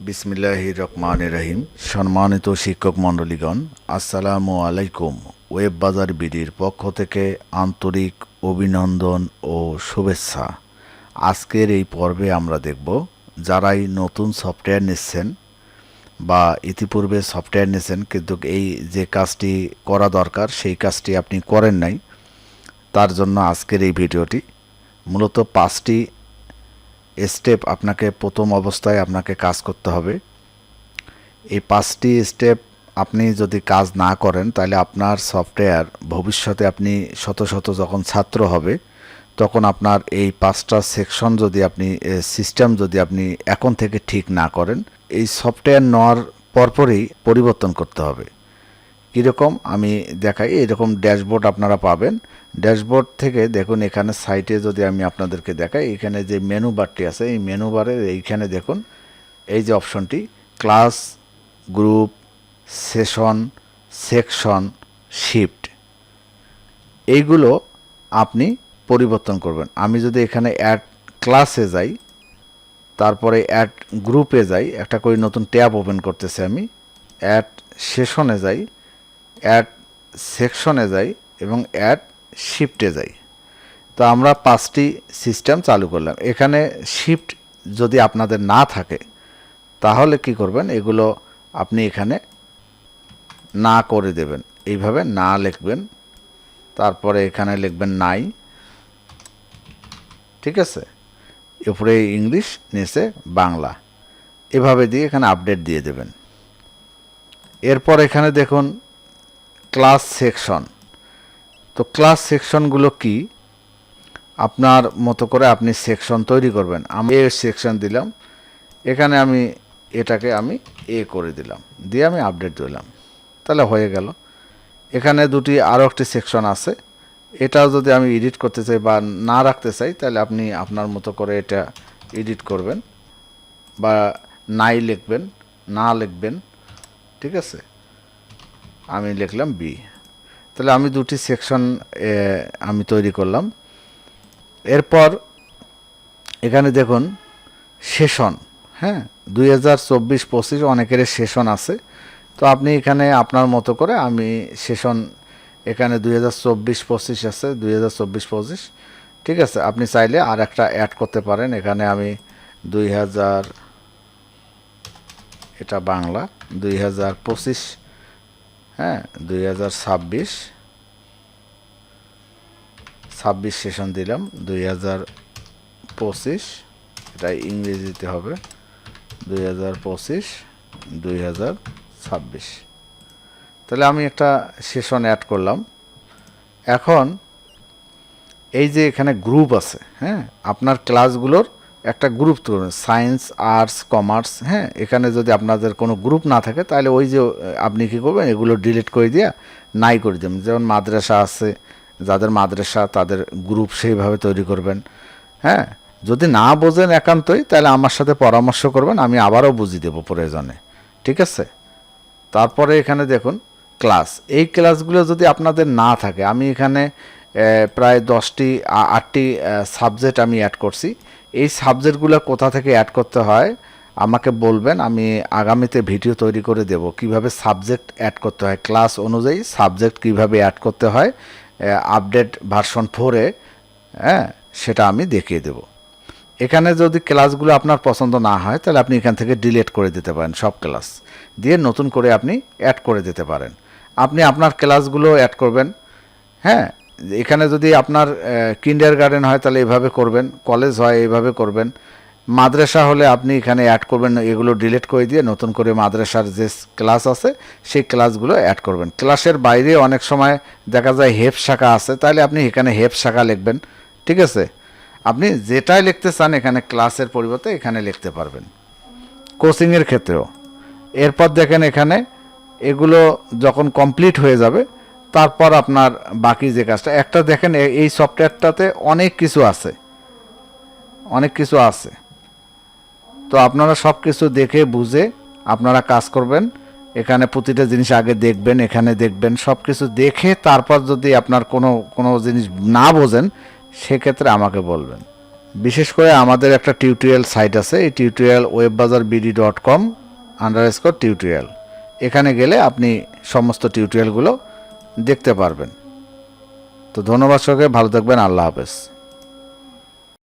বিসমিল্লাহির রহমানির রহিম। সম্মানিত শিক্ষক মণ্ডলীগণ, আসসালামু আলাইকুম। ওয়েব বাজার বিডির পক্ষ থেকে আন্তরিক অভিনন্দন ও শুভেচ্ছা। আজকের এই পর্বে আমরা দেখব, যারাই নতুন সফটওয়্যার নিচ্ছেন বা ইতিপূর্বে সফটওয়্যার নিয়েছেন কিন্তু এই যে কাজটি করা দরকার সেই কাজটি আপনি করেন নাই, তার জন্য আজকের এই ভিডিওটি। মূলত 5টি স্টেপ আপনাকে প্রথম অবস্থায় আপনাকে কাজ করতে হবে। এই 5টি স্টেপ আপনি যদি কাজ না করেন তাহলে আপনার সফটওয়্যার ভবিষ্যতে আপনি শত শত যখন ছাত্র হবে তখন আপনার এই 5টা সেকশন যদি আপনি সিস্টেম যদি আপনি এখন থেকে ঠিক না করেন, এই সফটওয়্যার নেওয়ার পরপরই পরিবর্তন করতে হবে। কীরকম আমি দেখাই, এরকম ড্যাশবোর্ড আপনারা পাবেন। ড্যাশবোর্ড থেকে দেখুন, এখানে সাইটে যদি আমি আপনাদেরকে দেখাই, এখানে যে মেনু বারটি আছে এই মেনু বারের এইখানে দেখুন এই যে অপশনটি class, group, session, section, shift, এইগুলো আপনি পরিবর্তন করবেন। আমি যদি এখানে অ্যাড ক্লাসে যাই, তারপরে অ্যাড গ্রুপে যাই, একটা করে নতুন ট্যাব ওপেন করতেছি, আমি অ্যাড সেশনে যাই, অ্যাড সেকশনে যাই এবং অ্যাড শিফটে যাই। তো আমরা 5টি সিস্টেম চালু করলাম। এখানে শিফট যদি আপনাদের না থাকে তাহলে কি করবেন, এগুলো আপনি এখানে না করে দেবেন। এইভাবে না লিখবেন, তারপরে এখানে লিখবেন নাই, ঠিক আছে, উপরে ইংলিশ, নিচে বাংলা, এভাবে দিয়ে এখানে আপডেট দিয়ে দেবেন। এরপর এখানে দেখুন ক্লাস সেকশন। তো ক্লাস সেকশনগুলো কি, আপনার মতো করে আপনি সেকশন তৈরি করবেন। আমি এ সেকশন দিলাম, এখানে আমি এটাকে আমি এ করে দিলাম, দিয়ে আমি আপডেট দিলাম, তাহলে হয়ে গেল। এখানে দুটি আরও একটি সেকশন আছে, এটাও যদি আমি এডিট করতে চাই বা না রাখতে চাই তাহলে আপনি আপনার মতো করে এটা এডিট করবেন বা নাই লিখবেন, না লিখবেন, ঠিক আছে। আমি লিখলাম বি, তাহলে আমি দুটি সেকশন আমি তৈরি করলাম। এরপর এখানে দেখুন সেশন, হ্যাঁ, 2024-25 অনেকের সেশন আছে। তো আপনি এখানে আপনার মতো করে আমি সেশন, এখানে 2024-25 আছে, 2024-25, ঠিক আছে। আপনি চাইলে আর একটা অ্যাড করতে পারেন। এখানে আমি 2000, এটা বাংলা, 2025, হ্যাঁ, 2026 সেশন দিলাম, 2025, এটা ইংরেজিতে হবে 2025-2026, তাহলে আমি একটা সেশন অ্যাড করলাম। এখন এই যে এখানে গ্রুপ আছে, হ্যাঁ, আপনার ক্লাসগুলোর একটা গ্রুপ করবেন, সায়েন্স, আর্টস, কমার্স, হ্যাঁ। এখানে যদি আপনাদের কোনো গ্রুপ না থাকে তাহলে ওই যে আপনি কী করবেন, এগুলো ডিলিট করে দিয়ে নাই করে দেবেন। যেমন মাদ্রাসা আছে, যাদের মাদ্রাসা তাদের গ্রুপ সেইভাবে তৈরি করবেন, হ্যাঁ। যদি না বোঝেন একান্তই তাহলে আমার সাথে পরামর্শ করবেন, আমি আবারও বুঝিয়ে দেবো প্রয়োজনে, ঠিক আছে। তারপরে এখানে দেখুন ক্লাস, এই ক্লাসগুলো যদি আপনাদের না থাকে, আমি এখানে প্রায় 8টি সাবজেক্ট আমি অ্যাড করছি। এই সাবজেক্টগুলো কোথা থেকে অ্যাড করতে হয় আমাকে বলবেন, আমি আগামীতে ভিডিও তৈরি করে দেব কিভাবে সাবজেক্ট অ্যাড করতে হয়, ক্লাস অনুযায়ী সাবজেক্ট কিভাবে অ্যাড করতে হয় আপডেট ভার্সন 4-এ, হ্যাঁ, সেটা আমি দেখিয়ে দেব। এখানে যদি ক্লাসগুলো আপনার পছন্দ না হয় তাহলে আপনি এখান থেকে ডিলিট করে দিতে পারেন, সব ক্লাস দিয়ে নতুন করে আপনি অ্যাড করে দিতে পারেন। আপনি আপনার ক্লাসগুলো অ্যাড করবেন, হ্যাঁ। এখানে যদি আপনার কিন্ডারগার্টেন হয় তাহলে এভাবে করবেন, কলেজ হয় এইভাবে করবেন, মাদ্রাসা হলে আপনি এখানে অ্যাড করবেন, এগুলো ডিলিট করে দিয়ে নতুন করে মাদ্রাসার যে ক্লাস আছে সেই ক্লাসগুলো অ্যাড করবেন। ক্লাসের বাইরে অনেক সময় দেখা যায় হেফ শাখা আছে, তাহলে আপনি এখানে হেফ শাখা লিখবেন, ঠিক আছে। আপনি যেটাই লিখতে চান এখানে ক্লাসের পরিবর্তে এখানে লিখতে পারবেন, কোচিংয়ের ক্ষেত্রেও। এরপর দেখেন এখানে এগুলো যখন কমপ্লিট হয়ে যাবে তারপর আপনার বাকি যে কাজটা, একটা দেখেন এই সফটওয়্যারটাতে অনেক কিছু আছে, অনেক কিছু আছে। তো আপনারা সব কিছু দেখে বুঝে আপনারা কাজ করবেন। এখানে প্রতিটা জিনিস আগে দেখবেন, এখানে দেখবেন, সব কিছু দেখে তারপর যদি আপনার কোনো জিনিস না বোঝেন সেক্ষেত্রে আমাকে বলবেন, বিশেষ করে আমাদের একটা টিউটোরিয়াল সাইট আছে, এই টিউটোরিয়াল webbazaarbd.com_টিউটোরিয়াল। এখানে গেলে আপনি সমস্ত টিউটোরিয়ালগুলো দেখতে পারবেন। তো ধন্যবাদ সবাইকে, ভালো থাকবেন, আল্লাহ হাফেজ।